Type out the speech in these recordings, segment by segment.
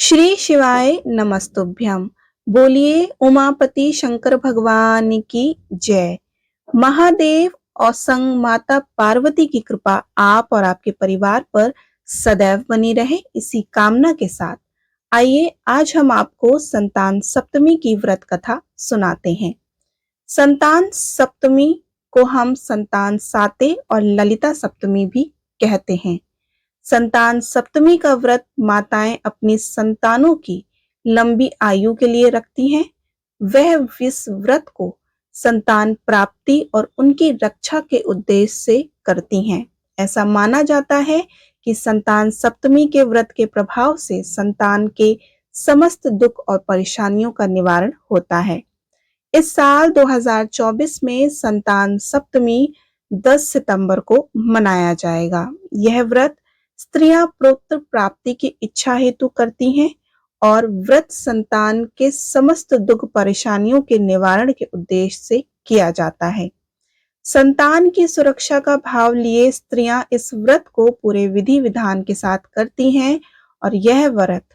श्री शिवाय नमस्तुभ्यम। बोलिए उमापति शंकर भगवान की जय। महादेव और संग माता पार्वती की कृपा आप और आपके परिवार पर सदैव बनी रहे, इसी कामना के साथ आइए आज हम आपको संतान सप्तमी की व्रत कथा सुनाते हैं। संतान सप्तमी को हम संतान साते और ललिता सप्तमी भी कहते हैं। संतान सप्तमी का व्रत माताएं अपनी संतानों की लंबी आयु के लिए रखती हैं। वह इस व्रत को संतान प्राप्ति और उनकी रक्षा के उद्देश्य से करती हैं। ऐसा माना जाता है कि संतान सप्तमी के व्रत के प्रभाव से संतान के समस्त दुख और परेशानियों का निवारण होता है। इस साल 2024 में संतान सप्तमी 10 सितंबर को मनाया जाएगा। यह व्रत स्त्रियां पुत्र प्राप्ति की इच्छा हेतु करती हैं और व्रत संतान के समस्त दुख परेशानियों के निवारण के उद्देश्य से किया जाता है। संतान की सुरक्षा का भाव लिए स्त्रियां इस व्रत को पूरे विधि विधान के साथ करती हैं और यह व्रत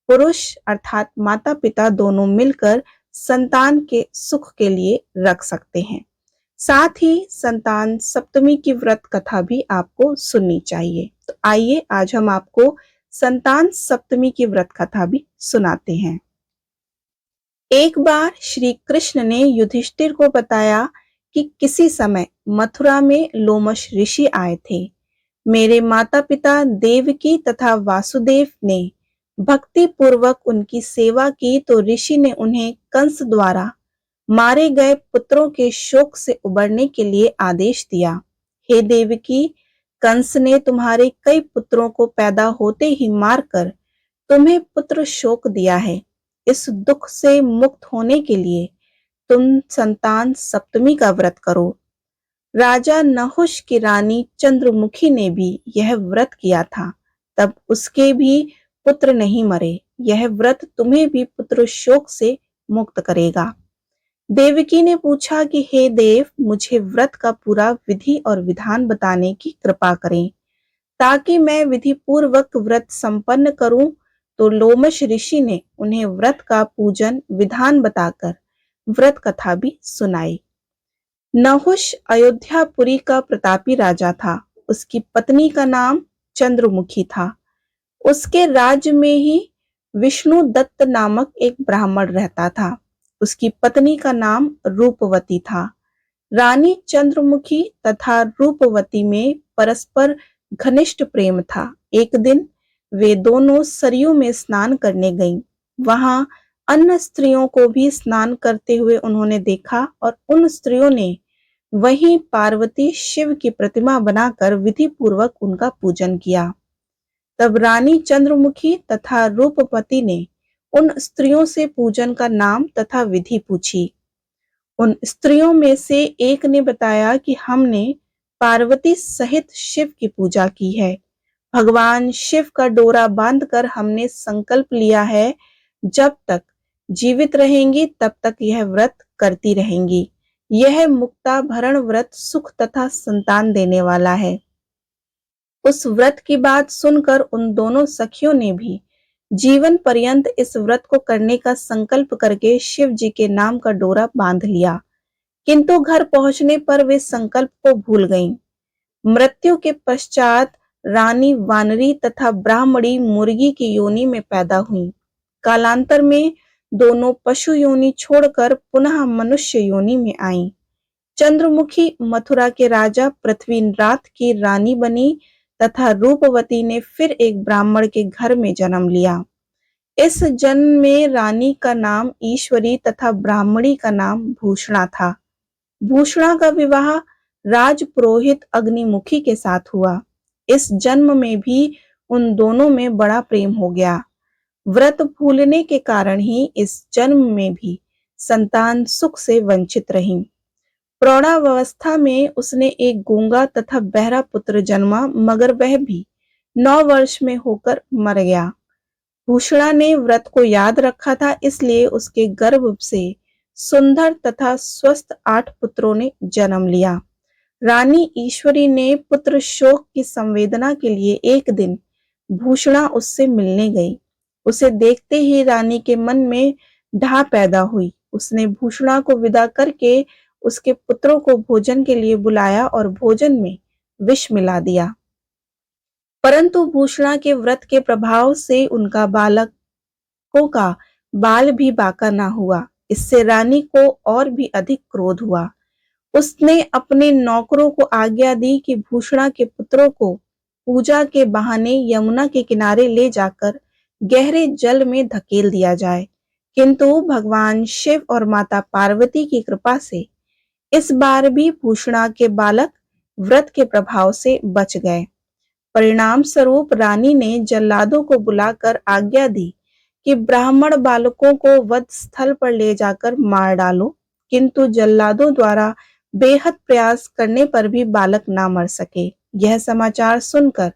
पुरुष अर्थात माता पिता दोनों मिलकर संतान के सुख के लिए रख सकते हैं। साथ ही संतान सप्तमी की व्रत कथा भी आपको सुननी चाहिए। तो आइए आज हम आपको संतान सप्तमी की व्रत कथा भी सुनाते हैं। एक बार श्री कृष्ण ने युधिष्ठिर को बताया कि किसी समय मथुरा में लोमश ऋषि आए थे। मेरे माता पिता देवकी तथा वासुदेव ने भक्ति पूर्वक उनकी सेवा की तो ऋषि ने उन्हें कंस द्वारा मारे गए पुत्रों के शोक से उबरने के लिए आदेश दिया। हे देवकी, कंस ने तुम्हारे कई पुत्रों को पैदा होते ही मारकर तुम्हें पुत्र शोक दिया है। इस दुख से मुक्त होने के लिए तुम संतान सप्तमी का व्रत करो। राजा नहुष की रानी चंद्रमुखी ने भी यह व्रत किया था, तब उसके भी पुत्र नहीं मरे। यह व्रत तुम्हें भी पुत्र शोक से मुक्त करेगा। देवकी ने पूछा कि हे देव, मुझे व्रत का पूरा विधि और विधान बताने की कृपा करें ताकि मैं विधि पूर्वक व्रत संपन्न करूं। तो लोमश ऋषि ने उन्हें व्रत का पूजन विधान बताकर व्रत कथा भी सुनाई। नहुष अयोध्यापुरी का प्रतापी राजा था। उसकी पत्नी का नाम चंद्रमुखी था। उसके राज्य में ही विष्णु दत्त नामक एक ब्राह्मण रहता था। उसकी पत्नी का नाम रूपवती था। रानी चंद्रमुखी तथा रूपवती में परस्पर घनिष्ठ प्रेम था। एक दिन वे दोनों सरयू में स्नान करने गईं। वहां अन्य स्त्रियों को भी स्नान करते हुए उन्होंने देखा और उन स्त्रियों ने वहीं पार्वती शिव की प्रतिमा बनाकर विधि पूर्वक उनका पूजन किया। तब रानी चंद्रमुखी तथा रूपवती ने उन स्त्रियों से पूजन का नाम तथा विधि पूछी। उन स्त्रियों में से एक ने बताया कि हमने पार्वती सहित शिव की पूजा की है। भगवान शिव का डोरा बांधकर हमने संकल्प लिया है, जब तक जीवित रहेंगी तब तक यह व्रत करती रहेंगी। यह मुक्ता भरण व्रत सुख तथा संतान देने वाला है। उस व्रत की बात सुनकर उन दोनों सखियों ने भी जीवन पर्यंत इस व्रत को करने का संकल्प करके शिव जी के नाम का डोरा बांध लिया। किंतु घर पहुंचने पर वे संकल्प को भूल गईं। मृत्यु के पश्चात रानी वानरी तथा ब्राह्मणी मुर्गी की योनि में पैदा हुई। कालांतर में दोनों पशु योनि छोड़कर पुनः मनुष्य योनि में आईं। चंद्रमुखी मथुरा के राजा पृथ्वीनाथ की रानी बनी तथा रूपवती ने फिर एक ब्राह्मण के घर में जन्म लिया। इस जन्म में रानी का नाम ईश्वरी तथा ब्राह्मणी का नाम भूषणा था। भूषणा का विवाह राज पुरोहित अग्निमुखी के साथ हुआ। इस जन्म में भी उन दोनों में बड़ा प्रेम हो गया। व्रत भूलने के कारण ही इस जन्म में भी संतान सुख से वंचित रही। प्रौढ़ावस्था में उसने एक गूंगा तथा बहरा पुत्र जन्मा, मगर वह भी 9 वर्ष में होकर मर गया। भूषणा ने व्रत को याद रखा था, इसलिए उसके गर्भ से सुंदर तथा स्वस्थ 8 पुत्रों ने जन्म लिया। रानी ईश्वरी ने पुत्र शोक की संवेदना के लिए एक दिन भूषणा उससे मिलने गई। उसे देखते ही रानी के मन में ढा पैदा हुई। उसने भूषणा को विदा करके उसके पुत्रों को भोजन के लिए बुलाया और भोजन में विष मिला दिया। परंतु भूषणा के व्रत के प्रभाव से उनका बालकों का बाल भी बाका ना हुआ। इससे रानी को और भी अधिक क्रोध हुआ। उसने अपने नौकरों को आज्ञा दी कि भूषणा के पुत्रों को पूजा के बहाने यमुना के किनारे ले जाकर गहरे जल में धकेल दिया जाए। किंतु भगवान शिव और माता पार्वती की कृपा से इस बार भी भूषणा के बालक व्रत के प्रभाव से बच गए। परिणाम स्वरूप रानी ने जल्लादों को बुलाकर आज्ञा दी कि ब्राह्मण बालकों को वध स्थल पर ले जाकर मार डालो। किंतु जल्लादों द्वारा बेहद प्रयास करने पर भी बालक ना मर सके। यह समाचार सुनकर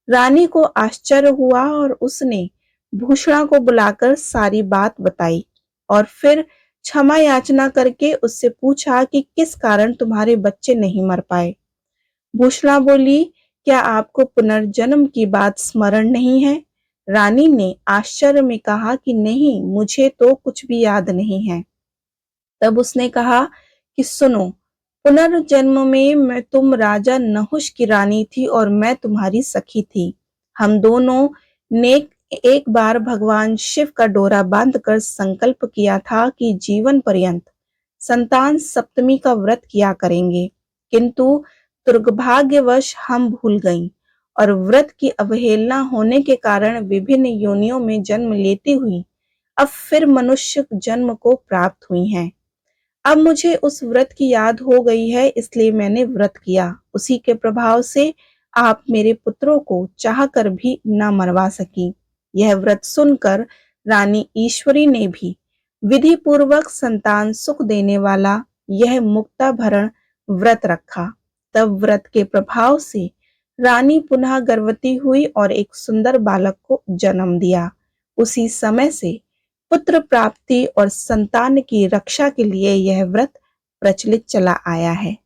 रानी को आश्चर्य हुआ और उसने भूषणा को बुलाकर सारी बात बताई और फिर क्षमा याचना करके उससे पूछा कि किस कारण तुम्हारे बच्चे नहीं मर पाए। भूषणा बोली, क्या आपको पुनर्जन्म की बात स्मरण नहीं है? रानी ने आश्चर्य में कहा कि नहीं, मुझे तो कुछ भी याद नहीं है। तब उसने कहा कि सुनो, पुनर्जन्म में तुम राजा नहुष की रानी थी और मैं तुम्हारी सखी थी। हम दोनों ने एक बार भगवान शिव का डोरा बांधकर संकल्प किया था कि जीवन पर्यंत संतान सप्तमी का व्रत किया करेंगे। किंतु दुर्भाग्यवश हम भूल गईं और व्रत की अवहेलना होने के कारण विभिन्न योनियों में जन्म लेती हुई अब फिर मनुष्य जन्म को प्राप्त हुई हैं। अब मुझे उस व्रत की याद हो गई है, इसलिए मैंने व्रत किया। उसी के प्रभाव से आप मेरे पुत्रों को चाहकर भी न मरवा सकी। यह व्रत सुनकर रानी ईश्वरी ने भी विधि पूर्वक संतान सुख देने वाला यह मुक्ता भरण व्रत रखा। तब व्रत के प्रभाव से रानी पुनः गर्भवती हुई और एक सुंदर बालक को जन्म दिया। उसी समय से पुत्र प्राप्ति और संतान की रक्षा के लिए यह व्रत प्रचलित चला आया है।